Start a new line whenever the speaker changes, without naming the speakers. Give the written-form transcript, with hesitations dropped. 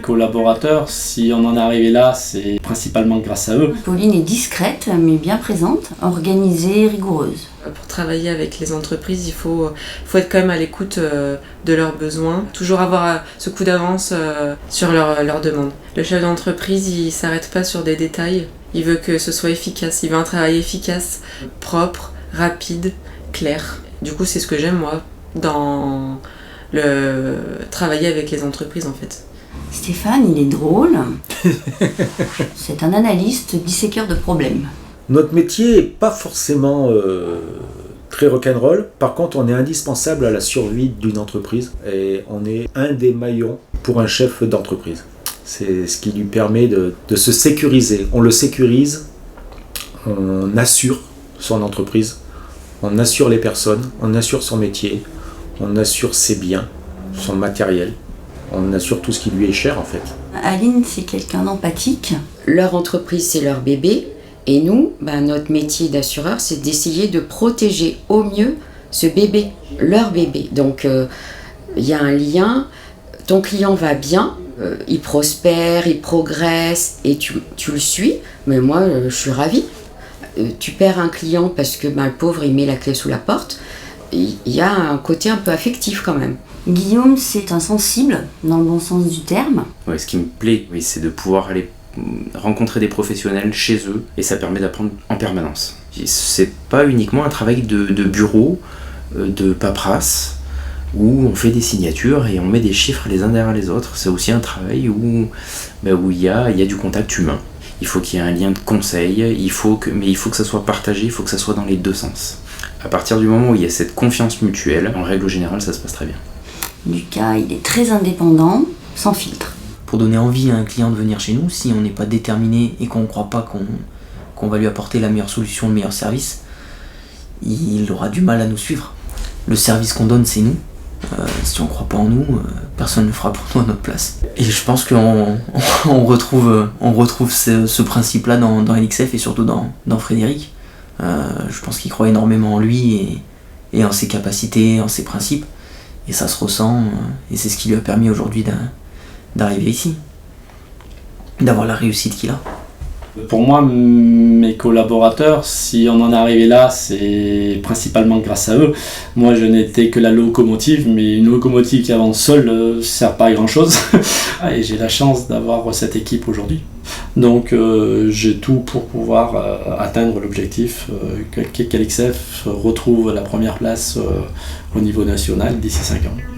collaborateurs, si on en est arrivé là, c'est principalement grâce à eux.
Pauline est discrète, mais bien présente, organisée, rigoureuse.
Pour travailler avec les entreprises, il faut être quand même à l'écoute de leurs besoins, toujours avoir ce coup d'avance sur leurs demandes. Le chef d'entreprise, il ne s'arrête pas sur des détails, il veut que ce soit efficace, il veut un travail efficace, propre, rapide, clair. Du coup, c'est ce que j'aime moi dans le travailler avec les entreprises en fait.
Stéphane, il est drôle. C'est un analyste disséqueur de problèmes.
Notre métier n'est pas forcément très rock'n'roll. Par contre, on est indispensable à la survie d'une entreprise et on est un des maillons pour un chef d'entreprise. C'est ce qui lui permet de se sécuriser. On le sécurise, on assure son entreprise, on assure les personnes, on assure son métier, on assure ses biens, son matériel, on assure tout ce qui lui est cher en fait.
Aline, c'est quelqu'un d'empathique.
Leur entreprise, c'est leur bébé. Et nous, notre métier d'assureur, c'est d'essayer de protéger au mieux ce bébé, leur bébé. Donc, il y a un lien. Ton client va bien, il prospère, il progresse et tu le suis. Mais moi, je suis ravie. Tu perds un client parce que le pauvre, il met la clé sous la porte. Il y a un côté un peu affectif quand même.
Guillaume, c'est un sensible, dans le bon sens du terme.
Ouais, ce qui me plaît, oui, c'est de pouvoir aller rencontrer des professionnels chez eux et ça permet d'apprendre en permanence. C'est pas uniquement un travail de bureau, de paperasse, où on fait des signatures et on met des chiffres les uns derrière les autres. C'est aussi un travail où il y a du contact humain. Il faut qu'il y ait un lien de conseil, mais il faut que ça soit partagé, il faut que ça soit dans les deux sens. À partir du moment où il y a cette confiance mutuelle, en règle générale, ça se passe très bien.
Lucas, il est très indépendant, sans filtre.
Pour donner envie à un client de venir chez nous, si on n'est pas déterminé et qu'on ne croit pas qu'on va lui apporter la meilleure solution, le meilleur service, il aura du mal à nous suivre. Le service qu'on donne, c'est nous. Si on ne croit pas en nous, personne ne le fera pour nous à notre place. Et je pense qu'on retrouve ce principe-là dans LXF et surtout dans Frédéric. Je pense qu'il croit énormément en lui et en ses capacités, en ses principes. Et ça se ressent, et c'est ce qui lui a permis aujourd'hui d'arriver ici, d'avoir la réussite qu'il a.
Pour moi, mes collaborateurs, si on en est arrivé là, c'est principalement grâce à eux. Moi, je n'étais que la locomotive, mais une locomotive qui avance seule ne sert pas à grand-chose. Et j'ai la chance d'avoir cette équipe aujourd'hui. Donc, j'ai tout pour pouvoir atteindre l'objectif qu'LXF retrouve la première place au niveau national d'ici 5 ans.